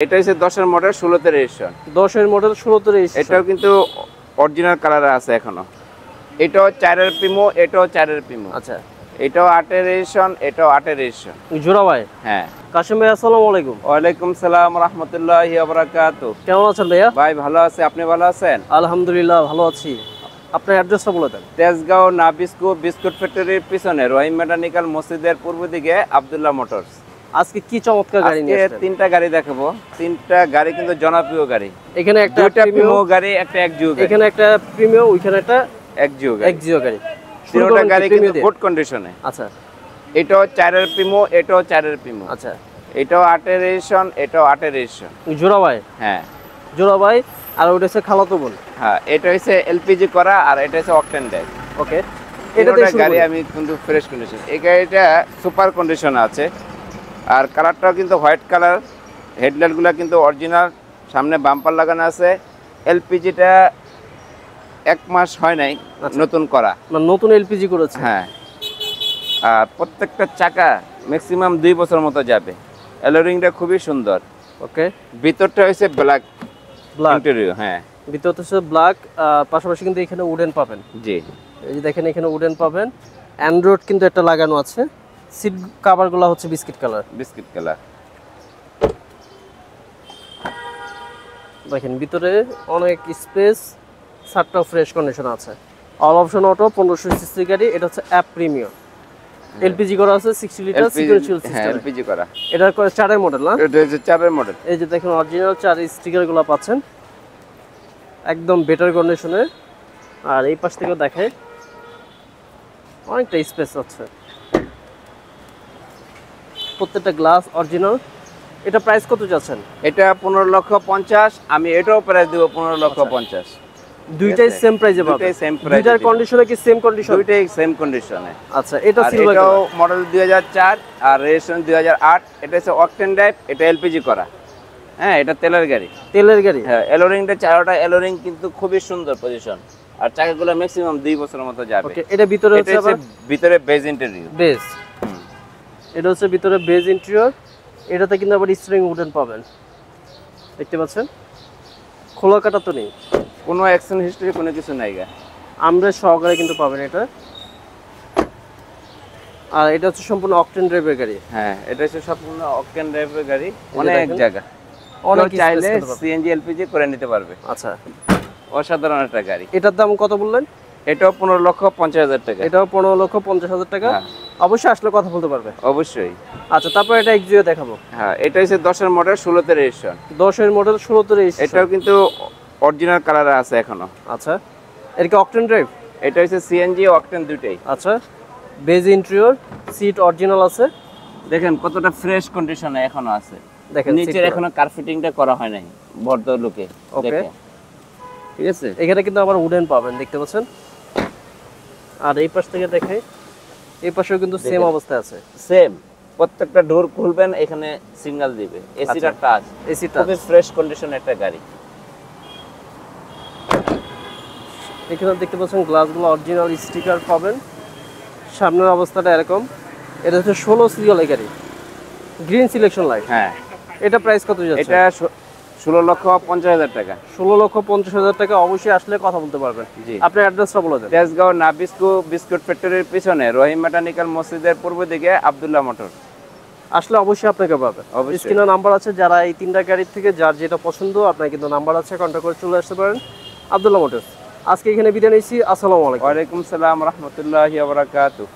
এটা হচ্ছে 10 এর মডেল 16তে রেজিস্ট্রেশন। 10 এর মডেল 16তে রেজিস্ট্রেশন। এটাও কিন্তু অরিজিনাল কালারে আছে এখনো। এটাও 4 এর প্রিমো, এটাও 4 এর প্রিমো। আচ্ছা, এটাও 8 এর রেজিস্ট্রেশন, এটাও 8 এর রেজিস্ট্রেশন। জোড়া ভাই? হ্যাঁ। কাশিম ভাই আসসালামু আলাইকুম। ওয়ালাইকুম সালাম রাহমাতুল্লাহি ওয়া বারাকাতুহু। কেমন আছেন ভাইয়া? ভাই ভালো আছে, আপনি ভালো আছেন? আলহামদুলিল্লাহ ভালো আছি। আপনার অ্যাড্রেসটা বলে দেন। তেজগাঁও নাবিস্কো বিস্কুট ফ্যাক্টরির পিছনে রহিম মেকানিক্যাল মসজিদের পূর্ব দিকে আব্দুল্লাহ মোটরস। আজকে কি চমৎকার গাড়ি নিয়ে আসছেন? তিনটা গাড়ি দেখাবো। তিনটা গাড়ি কিন্তু জনপ্রিয় গাড়ি। এখানে একটা দুইটা প্রিমো গাড়ি, একটা একজিও গাড়ি। এখানে একটা প্রিমিয়াম, ওইখানে একটা একজিও গাড়ি। একজিও গাড়ি। তিনটা গাড়ি কিন্তু গুড কন্ডিশনে। আচ্ছা, এটাও 4 এর প্রিমো, এটাও 4 এর প্রিমো। আচ্ছা, এটাও 8 এর রেজিস্ট্রেশন, এটাও 8 এর রেজিস্ট্রেশন। জোড়া ভাই? হ্যাঁ, জোড়া ভাই। আর ওটা হচ্ছে খালাতো বোন। হ্যাঁ, এটা হচ্ছে এলপিজি করা আর এটা হচ্ছে অকটেন ড্রাইভ। ওকে, এটা গাড়ি আমি কিন্তু ফ্রেশ কন্ডিশন। এই গাড়িটা সুপার কন্ডিশনে আছে। আর কালারটাও কিন্তু হোয়াইট কালার। হেডলাইটগুলো কিন্তু অরিজিনাল, সামনে বাম্পার লাগানো আছে। এলপিজিটা 1 মাস হয় নাই, নতুন করা। মানে নতুন এলপিজি করেছে? হ্যাঁ। আর প্রত্যেকটা চাকা ম্যাক্সিমাম 2 বছর মতো যাবে। এলোরিংটা খুবই সুন্দর। ওকে, ভিতরটা হচ্ছে ব্ল্যাক ইন্টেরিয়র। হ্যাঁ, ভিতরটা হচ্ছে ব্ল্যাক, পাশাপাশি কিন্তু এখানে উডেন পাবেন। জি, এই যে দেখেন এখানে উডেন পাবেন। অ্যান্ড্রয়েড কিন্তু একটা লাগানো আছে। সিট কভারগুলো হচ্ছে বিস্কিট কালার। Biscuit colour. দেখেন ভিতরে অনেক স্পেস, সারটাও ফ্রেশ কন্ডিশন আছে। অল অপশন অটো, 1500 সিসি গাড়ি। এটা হচ্ছে অ্যাপ প্রিমিয়াম। এলপিজি করা আছে 60 লিটার সিকুয়েন্সিয়াল সিস্টেম। হ্যাঁ, এলপিজি করা। এটা 4 এর মডেল না? এটা হচ্ছে 4 এর মডেল। এই যে দেখেন অরিজিনাল 4 স্টিকারগুলো পাচ্ছেন একদম বেটার কন্ডিশনে। আর এই পাশ থেকেও দেখে অনেকটা স্পেস আছে। প্রত্যেকটা গ্লাস অরিজিনাল। এটা প্রাইস কত যাচ্ছেন? এটা 15,50,000। আমি এটাও প্রাইস দেব 15,50,000। দুইটাই সেম প্রাইসে পাবেন? দুইটাই সেম প্রাইস। দুইটার কন্ডিশনে কি সেম কন্ডিশন? দুইটাই সেম কন্ডিশনে। আচ্ছা, এটা সিলভার এটাও কালার। মডেল 2004 আর রেজিস্ট্রেশন 2008। এটা হচ্ছে অকটেন ড্রাইভ, এটা এলপিজি করা। হ্যাঁ, এটা তেলের গাড়ি। তেলের গাড়ি? হ্যাঁ, এলোরিংটা চারোটা এলোরিং কিন্তু খুবই সুন্দর পজিশন। আর চাকাগুলো ম্যাক্সিমাম 2 বছরের মতো যাবে। ওকে, এটা ভিতরে হচ্ছে আবার ভিতরে বেজ ইন্টেরিয়র। বেজ। এটা হচ্ছে ভিতরে বেজ ইন্টেরিয়র। এটাতে কিন্তু আবার স্টিয়ারিং উডেন পাবেন, দেখতে পাচ্ছেন। খোলা কাটা তো নেই, কোনো অ্যাকশন হিস্টরি কোনো কিছু নাই গা। আমরা সহকারে কিন্তু পাবেন এটা। আর এটা হচ্ছে সম্পূর্ণ অকটেন ড্রাইভের গাড়ি। হ্যাঁ, এটা হচ্ছে সম্পূর্ণ অকটেন ড্রাইভের গাড়ি। অনেক জায়গা, অনেক চাইলে সিএনজি এলপিজি করে নিতে পারবে। আচ্ছা, অসাধারণ একটা গাড়ি। এটার দাম কত বললেন? এটাও 15,50,000 টাকা। এটাও 15,50,000 টাকা। অবশ্যই আসলে কথা বলতে পারবে। অবশ্যই। আচ্ছা, তারপর এটা এক্সিও দেখাবো। হ্যাঁ, এটা হচ্ছে 10 এর মডেল 16তে রেজিস্ট্রেশন। 10 এর মডেল 16তে রেজিস্ট্রেশন। এটাও কিন্তু অরিজিনাল কালারে আছে এখনো। আচ্ছা, এর কি অকটেন ড্রাইভ? এটা হচ্ছে সিএনজি অকটেন দুটেই। আচ্ছা, বেজ ইন্টেরিয়র, সিট অরিজিনাল আছে। দেখেন কতটা ফ্রেশ কন্ডিশনে এখনো আছে। দেখেন নিচের এখনো কার্পেটিংটা করা হয় নাই ভদ্র লুকে। ওকে, ঠিক আছে। এখানে কিন্তু আবার উডেন পাবেন, দেখতে পাচ্ছেন। আর এই পাশ থেকে দেখে এই পাশেও কিন্তু সেম অবস্থায় আছে। সেম, প্রত্যেকটা ডোর খুলবেন এখানে সিগন্যাল দিবে। এসিটা টাচ, এসিটা খুবই ফ্রেশ কন্ডিশন একটা গাড়ি। এখানে দেখতে পাচ্ছেন গ্লাসগুলো অরিজিনাল স্টিকার পাবেন। সামনের অবস্থাটা এরকম। এটা হচ্ছে 16 সিরিয়াল গাড়ি, গ্রিন সিলেকশন লাইট। হ্যাঁ, এটা প্রাইস কত যাচ্ছে? এটা 16,50,000 টাকা। 16,50,000 টাকা। অবশ্যই আসলে কথা বলতে পারবেন। জি, আপনার অ্যাড্রেসটা বলে দেন। তেজগাঁও নাবিস্কো বিস্কুট ফ্যাক্টরির পিছনে রহিম মেকানিক্যাল মসজিদের পূর্ব দিকে আব্দুল্লাহ মোটর। আসলে অবশ্যই আপনাকে পাবেন। স্ক্রিনে নাম্বার আছে, যারা এই তিনটা গাড়ির থেকে যার যেটা পছন্দ আপনার কিন্তু নাম্বার আছে, কন্ট্যাক্ট করে চলে আসতে পারেন। আব্দুল্লাহ মোটরস। আজকে এখানে বিদায় নিচ্ছি। আসসালামু আলাইকুম। ওয়ালাইকুম সালাম রাহমাতুল্লাহি ওয়া বারাকাতুহু।